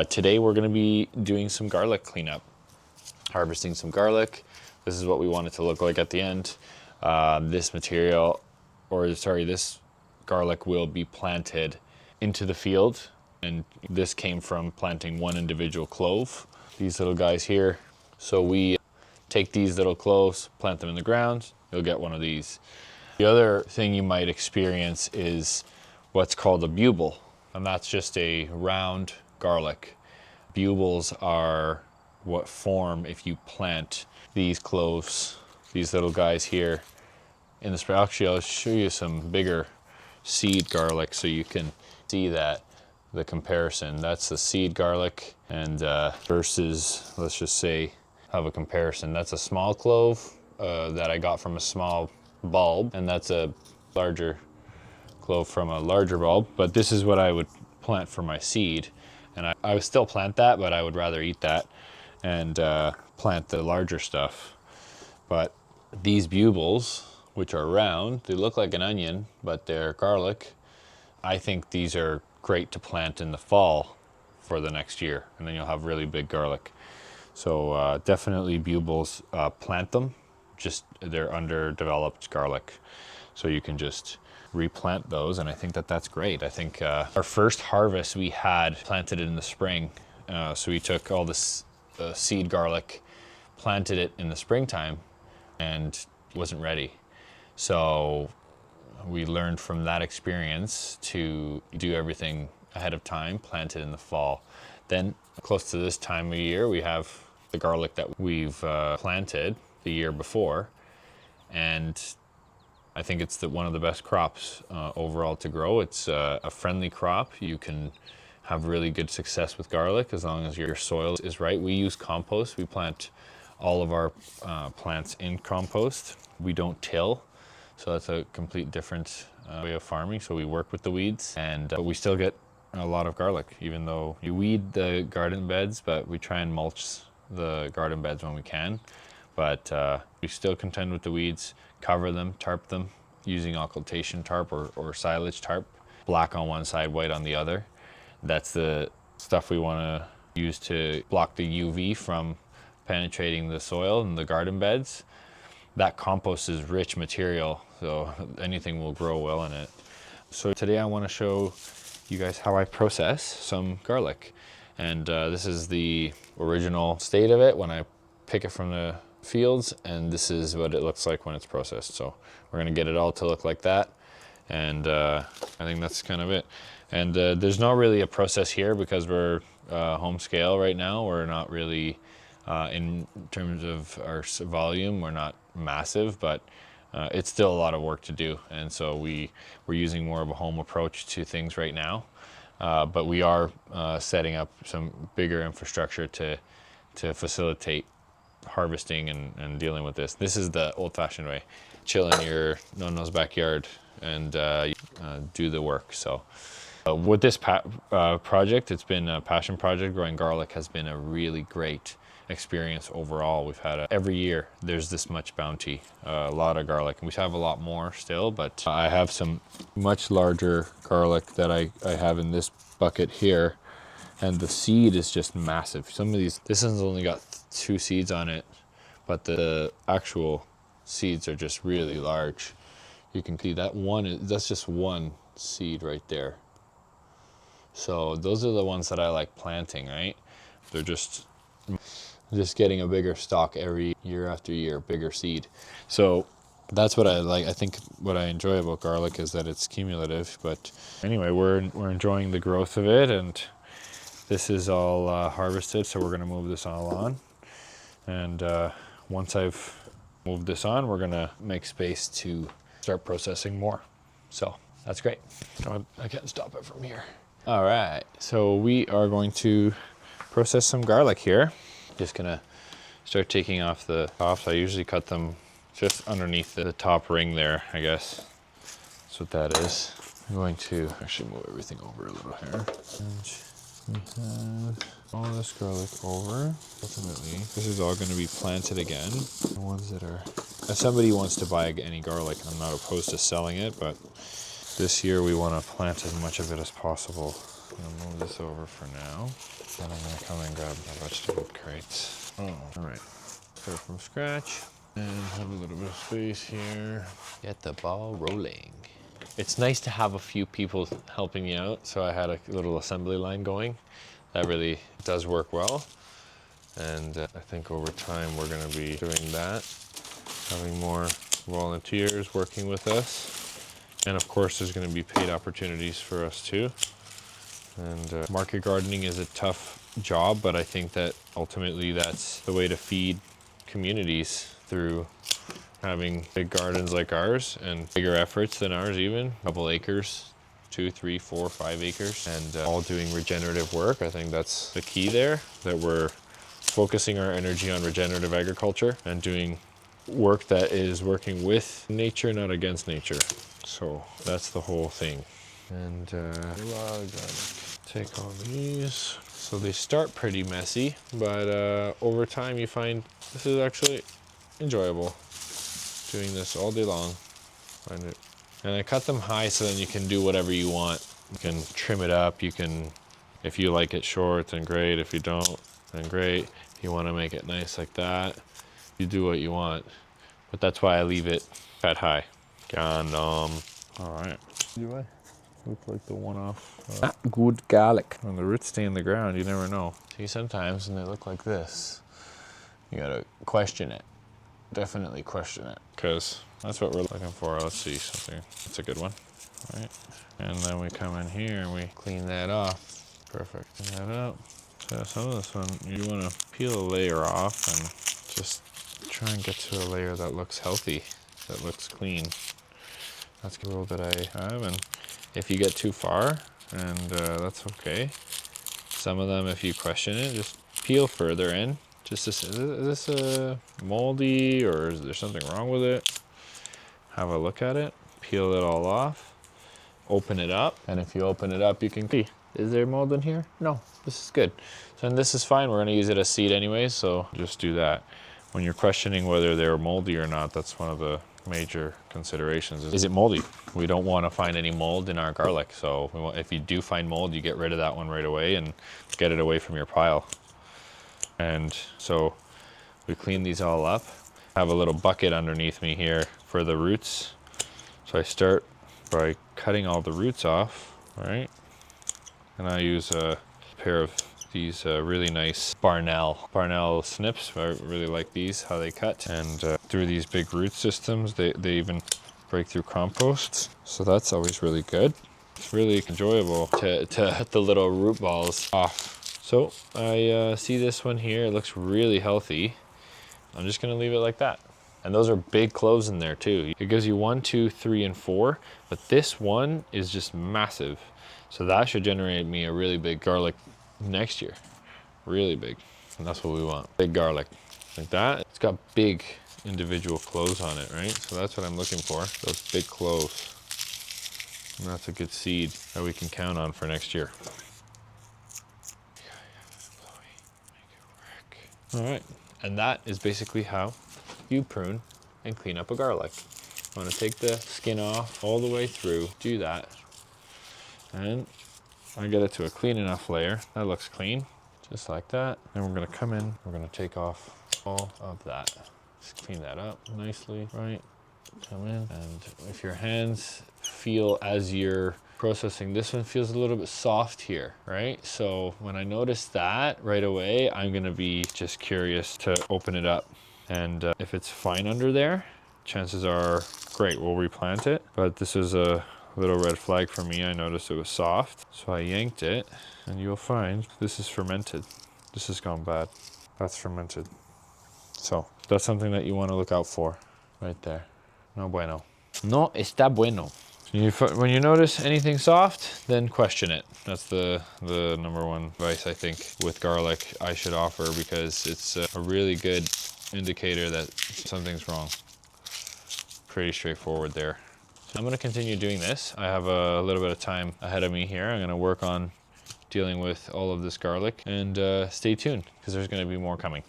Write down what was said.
Today we're going to be doing some garlic cleanup, harvesting some garlic. This is what we want it to look like at the end. This garlic will be planted into the field, and this came from planting one individual clove, these little guys here. So we take these little cloves, plant them in the ground, you'll get one of these. The other thing you might experience is what's called a bulb, and that's just a round garlic. Bulbs are what form if you plant these cloves, these little guys here in the spring. Actually, I'll show you some bigger seed garlic so you can see that the comparison. That's the seed garlic, and versus, let's just say, have a comparison. That's a small clove that I got from a small bulb, and that's a larger clove from a larger bulb. But this is what I would plant for my seed, and I would still plant that, but I would rather eat that and plant the larger stuff. But these bulbs, which are round, they look like an onion, but they're garlic. I think these are great to plant in the fall for the next year, and then you'll have really big garlic. So definitely bulbs, plant them. Just they're underdeveloped garlic, so you can just replant those, and I think that that's great. I think our first harvest we had planted it in the spring, so we took all this seed garlic, planted it in the springtime, and wasn't ready. So we learned from that experience to do everything ahead of time, plant it in the fall. Then close to this time of year, we have the garlic that we've planted the year before, and I think it's one of the best crops overall to grow. It's a friendly crop. You can have really good success with garlic as long as your soil is right. We use compost. We plant all of our plants in compost. We don't till, so that's a complete different way of farming. So we work with the weeds, and but we still get a lot of garlic, even though you weed the garden beds, but we try and mulch the garden beds when we can. But we still contend with the weeds, cover them, tarp them using occultation tarp or silage tarp, black on one side, white on the other. That's the stuff we want to use to block the UV from penetrating the soil in the garden beds. That compost is rich material, so anything will grow well in it. So today I want to show you guys how I process some garlic. And this is the original state of it when I pick it from the fields, and this is what it looks like when it's processed. So we're going to get it all to look like that, and I think that's kind of it. And there's not really a process here because we're home scale right now. We're not really in terms of our volume, we're not massive, but it's still a lot of work to do, and so we're using more of a home approach to things right now. But we are setting up some bigger infrastructure to facilitate harvesting and dealing with this. This is the old-fashioned way. Chill in your no-no's backyard and do the work. So with this project, it's been a passion project. Growing garlic has been a really great experience overall. We've had every year there's this much bounty, a lot of garlic. We have a lot more still, but I have some much larger garlic that I have in this bucket here, and the seed is just massive. Some of these, this one's only got 2 seeds on it, but the actual seeds are just really large. You can see that that's just one seed right there. So those are the ones that I like planting, right? They're just getting a bigger stalk every year after year, bigger seed. So that's what I like. I think what I enjoy about garlic is that it's cumulative. But anyway, we're enjoying the growth of it, and this is all harvested, so we're going to move this all on. And once I've moved this on, we're going to make space to start processing more. So that's great. I can't stop it from here. All right, so we are going to process some garlic here. Just gonna start taking off the tops. I usually cut them just underneath the top ring there, I guess. That's what that is. I'm going to actually move everything over a little here. And we have all this garlic over. Ultimately, this is all going to be planted again. The ones that are, if somebody wants to buy any garlic, I'm not opposed to selling it, but this year we want to plant as much of it as possible. I'll move this over for now. And I'm gonna come and grab my vegetable crates. Oh, all right. Start from scratch and have a little bit of space here. Get the ball rolling. It's nice to have a few people helping you out. So I had a little assembly line going. That really does work well. And I think over time we're gonna be doing that. Having more volunteers working with us. And of course there's gonna be paid opportunities for us too. And market gardening is a tough job, but I think that ultimately that's the way to feed communities through having big gardens like ours and bigger efforts than ours even. A couple acres, 2, 3, 4, 5 acres, and all doing regenerative work. I think that's the key there, that we're focusing our energy on regenerative agriculture and doing work that is working with nature, not against nature. So that's the whole thing. And take all these. So they start pretty messy, but over time you find this is actually enjoyable. Doing this all day long. Find it. And I cut them high so then you can do whatever you want. You can trim it up. You can, if you like it short, then great. If you don't, then great. If you want to make it nice like that, you do what you want. But that's why I leave it cut high. All right. Do I look like the one off? Good garlic. When the roots stay in the ground, you never know. See, sometimes when they look like this, you gotta question it. Definitely question it, because that's what we're looking for. Let's see something. That's a good one. All right. And then we come in here and we clean that off. Perfect. Clean that up. So some of this one, you want to peel a layer off and just try and get to a layer that looks healthy, that looks clean. That's the rule that I have. And if you get too far, and that's okay. Some of them, if you question it, just peel further in. Just to say, is this moldy or is there something wrong with it? Have a look at it, peel it all off, open it up. And if you open it up, you can see, is there mold in here? No, this is good. So and this is fine. We're gonna use it as seed anyways, so just do that. When you're questioning whether they're moldy or not, that's one of the major considerations. Is it moldy? We don't want to find any mold in our garlic. So if you do find mold, you get rid of that one right away and get it away from your pile. And so we clean these all up. I have a little bucket underneath me here for the roots. So I start by cutting all the roots off, right? And I use a pair of these really nice Barnell snips. I really like these, how they cut. And through these big root systems, they even break through compost. So that's always really good. It's really enjoyable to hit the little root balls off. So I see this one here, it looks really healthy. I'm just gonna leave it like that. And those are big cloves in there too. It gives you 1, 2, 3, and 4, but this one is just massive. So that should generate me a really big garlic next year. Really big. And that's what we want. Big garlic. Like that. It's got big individual cloves on it, right? So that's what I'm looking for. Those big cloves. And that's a good seed that we can count on for next year. All right. And that is basically how you prune and clean up a garlic. I want to take the skin off all the way through, do that. And I get it to a clean enough layer. That looks clean, just like that. And we're gonna come in, we're gonna take off all of that. Just clean that up nicely, right? Come in, and if your hands feel as you're processing, this one feels a little bit soft here, right? So when I notice that right away, I'm gonna be just curious to open it up. And if it's fine under there, chances are great, we'll replant it. But this is a little red flag for me. I noticed it was soft, so I yanked it, and you'll find this is fermented. This has gone bad. That's fermented. So that's something that you want to look out for right there. No bueno. No está bueno. When you notice anything soft, then question it. That's the number one advice I think with garlic I should offer, because it's a really good indicator that something's wrong. Pretty straightforward there. So I'm going to continue doing this. I have a little bit of time ahead of me here. I'm going to work on dealing with all of this garlic, and stay tuned because there's going to be more coming.